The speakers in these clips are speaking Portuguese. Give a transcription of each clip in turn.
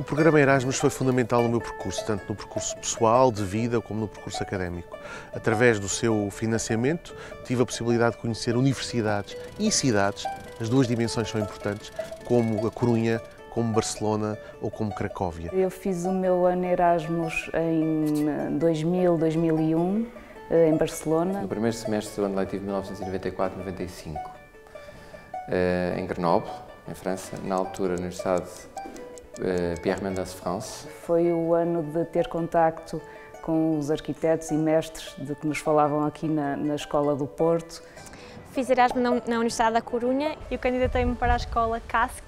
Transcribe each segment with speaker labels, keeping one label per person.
Speaker 1: O programa Erasmus foi fundamental no meu percurso, tanto no percurso pessoal, de vida, como no percurso académico. Através do seu financiamento, tive a possibilidade de conhecer universidades e cidades, as duas dimensões são importantes, como a Corunha, como Barcelona ou como Cracóvia.
Speaker 2: Eu fiz o meu ano Erasmus em 2000, 2001, em Barcelona.
Speaker 3: No primeiro semestre do ano letivo de 1994-95, em Grenoble, em França, na altura na Universidade Pierre Mendès France.
Speaker 2: Foi o ano de ter contacto com os arquitetos e mestres de que nos falavam aqui na Escola do Porto.
Speaker 4: Fiz Erasmus na Universidade da Corunha.
Speaker 5: Eu candidatei-me para a escola CASC,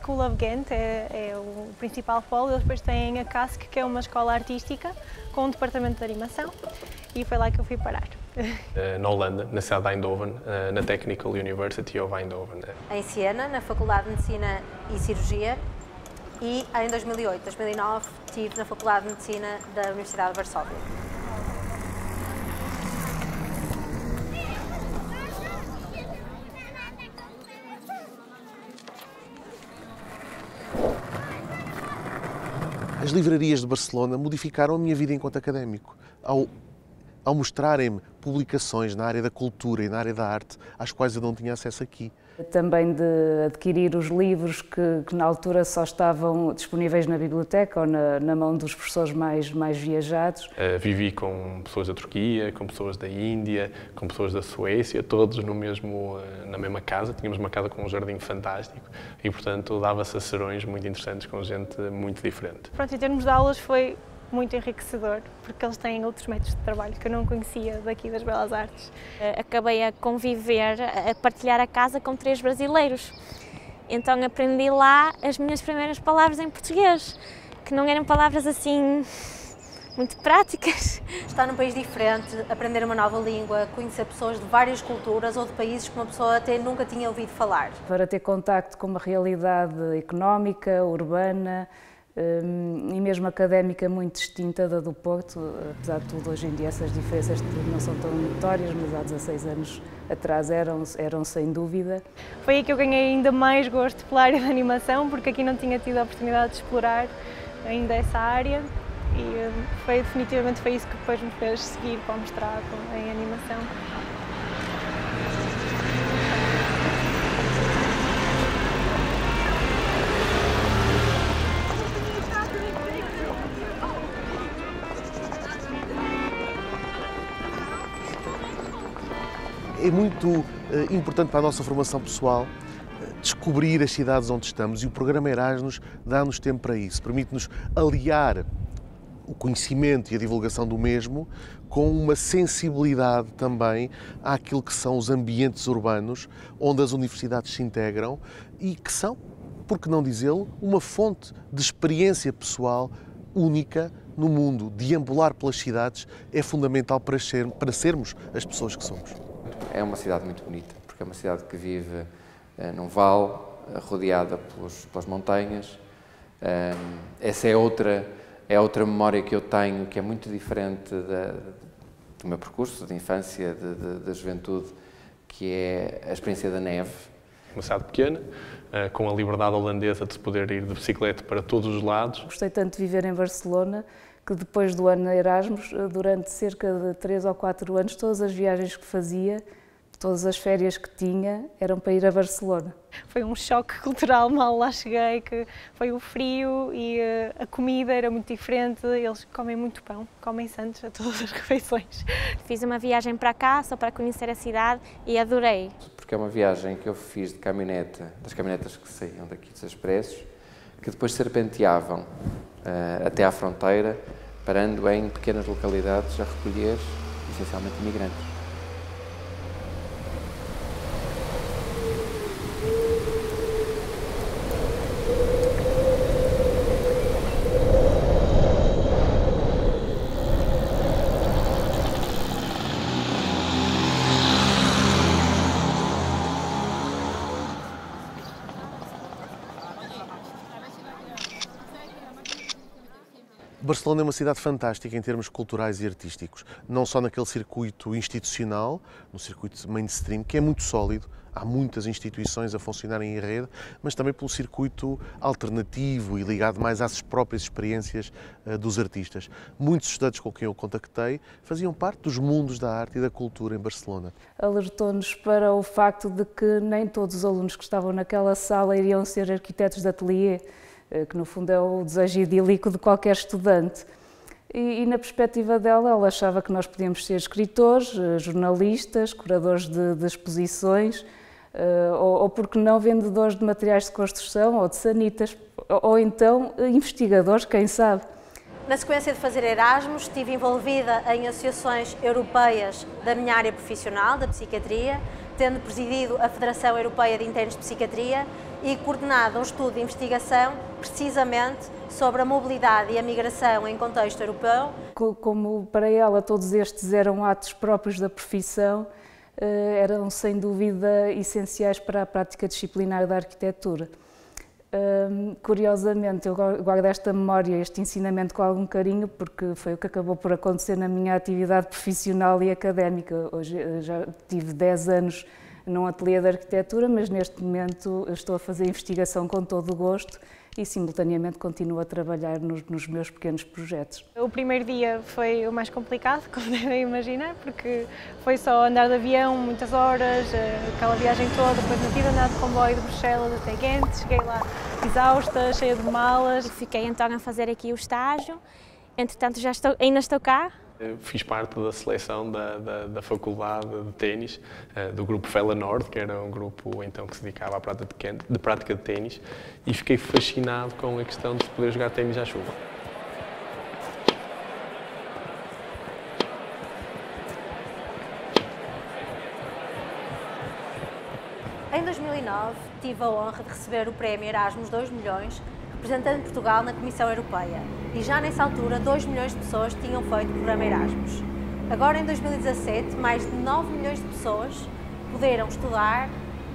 Speaker 5: School of Ghent, é o principal polo. Eles depois têm a CASC, que é uma escola artística com um departamento de animação, e foi lá que eu fui parar.
Speaker 6: Na Holanda, na cidade de Eindhoven, na Technical University of Eindhoven.
Speaker 7: Em Siena, na Faculdade de Medicina e Cirurgia, e em 2008, 2009 estive na Faculdade de Medicina da Universidade de Varsóvia.
Speaker 1: As livrarias de Barcelona modificaram a minha vida enquanto académico, ao mostrarem-me publicações na área da cultura e na área da arte, às quais eu não tinha acesso aqui.
Speaker 2: Também de adquirir os livros que na altura só estavam disponíveis na biblioteca ou na mão dos professores mais viajados.
Speaker 6: Vivi com pessoas da Turquia, com pessoas da Índia, com pessoas da Suécia, todos na mesma casa. Tínhamos uma casa com um jardim fantástico e, portanto, dava-se a serões muito interessantes com gente muito diferente.
Speaker 5: Pronto, em termos de aulas foi muito enriquecedor, porque eles têm outros métodos de trabalho que eu não conhecia daqui das Belas Artes.
Speaker 4: Acabei a conviver, a partilhar a casa com 3 brasileiros. Então aprendi lá as minhas primeiras palavras em português, que não eram palavras assim muito práticas.
Speaker 7: Estar num país diferente, aprender uma nova língua, conhecer pessoas de várias culturas ou de países que uma pessoa até nunca tinha ouvido falar.
Speaker 2: Para ter contacto com uma realidade económica, urbana, e mesmo académica muito distinta da do Porto. Apesar de tudo, hoje em dia essas diferenças não são tão notórias, mas há 16 anos atrás eram sem dúvida.
Speaker 5: Foi aí que eu ganhei ainda mais gosto pela área da animação, porque aqui não tinha tido a oportunidade de explorar ainda essa área, e definitivamente foi isso que depois me fez seguir para o mestrado em animação.
Speaker 1: É muito importante para a nossa formação pessoal descobrir as cidades onde estamos, e o programa Erasmus dá-nos tempo para isso, permite-nos aliar o conhecimento e a divulgação do mesmo com uma sensibilidade também àquilo que são os ambientes urbanos onde as universidades se integram e que são, por que não dizê-lo, uma fonte de experiência pessoal única no mundo. Deambular pelas cidades é fundamental para sermos as pessoas que somos.
Speaker 3: É uma cidade muito bonita, porque é uma cidade que vive num vale, rodeada pelas montanhas. Essa é outra memória que eu tenho, que é muito diferente do meu percurso de infância, da juventude, que é a experiência da neve.
Speaker 6: Uma cidade pequena, com a liberdade holandesa de se poder ir de bicicleta para todos os lados.
Speaker 2: Gostei tanto de viver em Barcelona que depois do ano Erasmus, durante cerca de 3 ou 4 anos, todas as viagens que fazia, todas as férias que tinha, eram para ir a Barcelona.
Speaker 5: Foi um choque cultural mal lá cheguei, que foi o frio e a comida era muito diferente. Eles comem muito pão, comem santos a todas as refeições.
Speaker 4: Fiz uma viagem para cá, só para conhecer a cidade, e adorei.
Speaker 3: Porque é uma viagem que eu fiz de caminhoneta, das caminhonetas que saíam daqui dos Expressos, que depois serpenteavam até à fronteira, parando em pequenas localidades a recolher, essencialmente, imigrantes.
Speaker 1: Barcelona é uma cidade fantástica em termos culturais e artísticos, não só naquele circuito institucional, no circuito mainstream, que é muito sólido, há muitas instituições a funcionarem em rede, mas também pelo circuito alternativo e ligado mais às próprias experiências dos artistas. Muitos estudantes com quem eu contactei faziam parte dos mundos da arte e da cultura em Barcelona.
Speaker 2: Alertou-nos para o facto de que nem todos os alunos que estavam naquela sala iriam ser arquitetos de ateliê, que no fundo é o desejo idílico de qualquer estudante. E na perspectiva dela, ela achava que nós podíamos ser escritores, jornalistas, curadores de exposições, ou porque não vendedores de materiais de construção ou de sanitas, ou então investigadores, quem sabe.
Speaker 7: Na sequência de fazer Erasmus, estive envolvida em associações europeias da minha área profissional, da psiquiatria, tendo presidido a Federação Europeia de Internos de Psiquiatria e coordenado um estudo de investigação precisamente sobre a mobilidade e a migração em contexto europeu.
Speaker 2: Como para ela todos estes eram atos próprios da profissão, eram sem dúvida essenciais para a prática disciplinar da arquitetura. Curiosamente, eu guardo esta memória, este ensinamento com algum carinho, porque foi o que acabou por acontecer na minha atividade profissional e académica. Hoje já tive 10 anos num ateliê de arquitetura, mas neste momento estou a fazer investigação com todo o gosto e simultaneamente continuo a trabalhar nos meus pequenos projetos.
Speaker 5: O primeiro dia foi o mais complicado, como devem imaginar, porque foi só andar de avião muitas horas, aquela viagem toda, depois não tive andado de comboio de Bruxelas até Ghent, cheguei lá exausta, cheia de malas.
Speaker 4: Fiquei então a fazer aqui o estágio, entretanto ainda estou cá.
Speaker 6: Fiz parte da seleção da faculdade de ténis, do grupo Fella Nord, que era um grupo então que se dedicava à prática de ténis, e fiquei fascinado com a questão de poder jogar ténis à chuva.
Speaker 7: Em 2009, tive a honra de receber o prémio Erasmus 2 milhões, representando Portugal na Comissão Europeia. E já nessa altura, 2 milhões de pessoas tinham feito o programa Erasmus. Agora, em 2017, mais de 9 milhões de pessoas puderam estudar,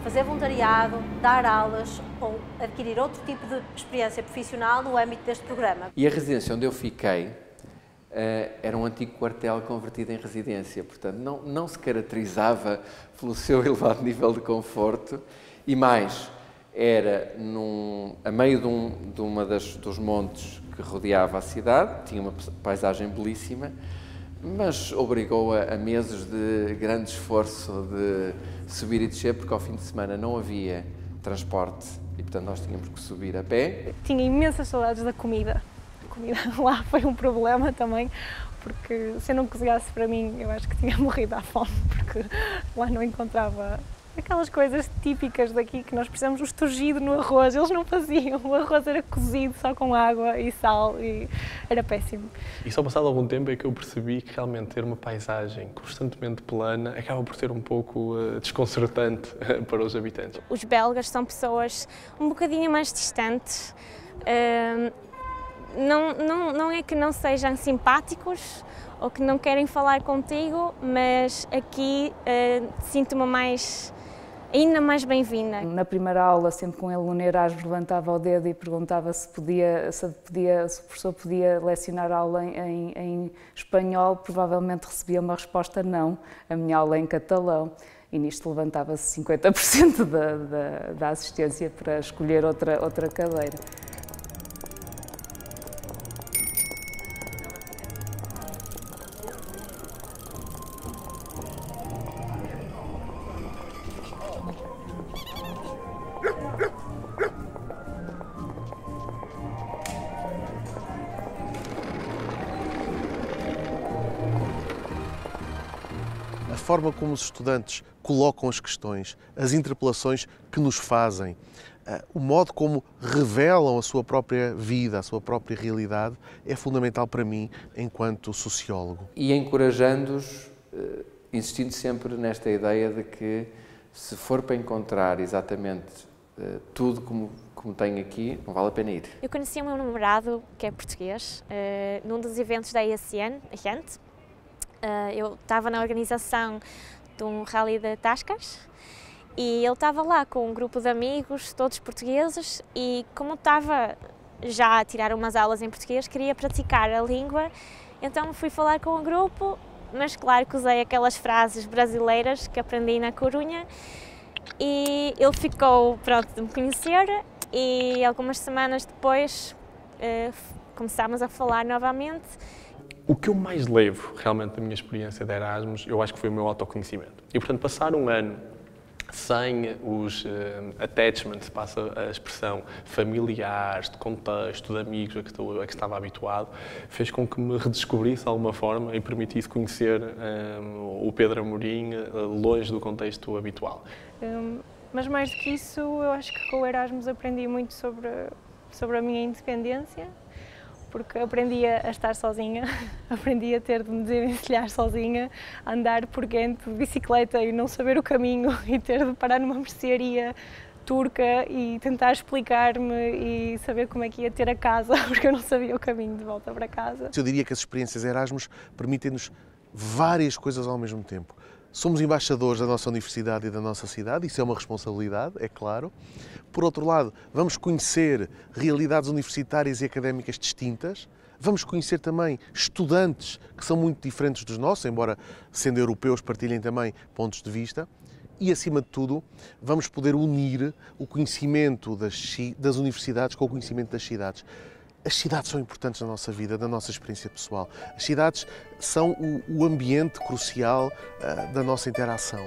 Speaker 7: fazer voluntariado, dar aulas ou adquirir outro tipo de experiência profissional no âmbito deste programa.
Speaker 3: E a residência onde eu fiquei era um antigo quartel convertido em residência, portanto não se caracterizava pelo seu elevado nível de conforto e mais, era a meio de uma dos montes que rodeava a cidade, tinha uma paisagem belíssima, mas obrigou a meses de grande esforço de subir e descer, porque ao fim de semana não havia transporte e, portanto, nós tínhamos que subir a pé.
Speaker 5: Tinha imensas saudades da comida. A comida lá foi um problema também, porque se eu não cozinhasse para mim, eu acho que tinha morrido à fome, porque lá não encontrava aquelas coisas típicas daqui que nós precisamos, o esturgido no arroz, eles não faziam, o arroz era cozido só com água e sal e era péssimo.
Speaker 6: E só passado algum tempo é que eu percebi que realmente ter uma paisagem constantemente plana acaba por ser um pouco desconcertante para os habitantes.
Speaker 4: Os belgas são pessoas um bocadinho mais distantes, não é que não sejam simpáticos ou que não querem falar contigo, mas aqui sinto-me ainda mais bem-vinda.
Speaker 2: Na primeira aula, sempre com ele no Erasmus, levantava o dedo e perguntava se o professor podia lecionar a aula em espanhol, provavelmente recebia uma resposta não, a minha aula é em catalão. E nisto levantava-se 50% da assistência para escolher outra cadeira.
Speaker 1: A forma como os estudantes colocam as questões, as interpelações que nos fazem, o modo como revelam a sua própria vida, a sua própria realidade, é fundamental para mim enquanto sociólogo.
Speaker 3: E encorajando-os, insistindo sempre nesta ideia de que se for para encontrar exatamente tudo como tenho aqui, não vale a pena ir.
Speaker 4: Eu conheci o meu namorado, que é português, num dos eventos da ESN, a Ghent. Eu estava na organização de um rally de tascas e ele estava lá com um grupo de amigos, todos portugueses, e como estava já tirar umas aulas em português, queria praticar a língua, então fui falar com o grupo, mas claro que usei aquelas frases brasileiras que aprendi na Corunha e ele ficou pronto de me conhecer e algumas semanas depois começámos a falar novamente.
Speaker 6: O que eu mais levo realmente da minha experiência de Erasmus, eu acho que foi o meu autoconhecimento. E portanto passar um ano sem os attachments, passa a expressão, familiares, de contexto, de amigos a que estava habituado, fez com que me redescobrisse de alguma forma e permitisse conhecer o Pedro Amorim longe do contexto habitual.
Speaker 5: Mas mais do que isso, eu acho que com o Erasmus aprendi muito sobre a minha independência, porque aprendi a estar sozinha, aprendi a ter de me desencilhar sozinha, a andar por Ghent de bicicleta e não saber o caminho e ter de parar numa mercearia turca e tentar explicar-me e saber como é que ia ter a casa, porque eu não sabia o caminho de volta para casa.
Speaker 1: Eu diria que as experiências Erasmus permitem-nos várias coisas ao mesmo tempo. Somos embaixadores da nossa universidade e da nossa cidade, isso é uma responsabilidade, é claro. Por outro lado, vamos conhecer realidades universitárias e académicas distintas, vamos conhecer também estudantes que são muito diferentes dos nossos, embora sendo europeus partilhem também pontos de vista, e acima de tudo vamos poder unir o conhecimento das universidades com o conhecimento das cidades. As cidades são importantes na nossa vida, na nossa experiência pessoal. As cidades são o ambiente crucial da nossa interação.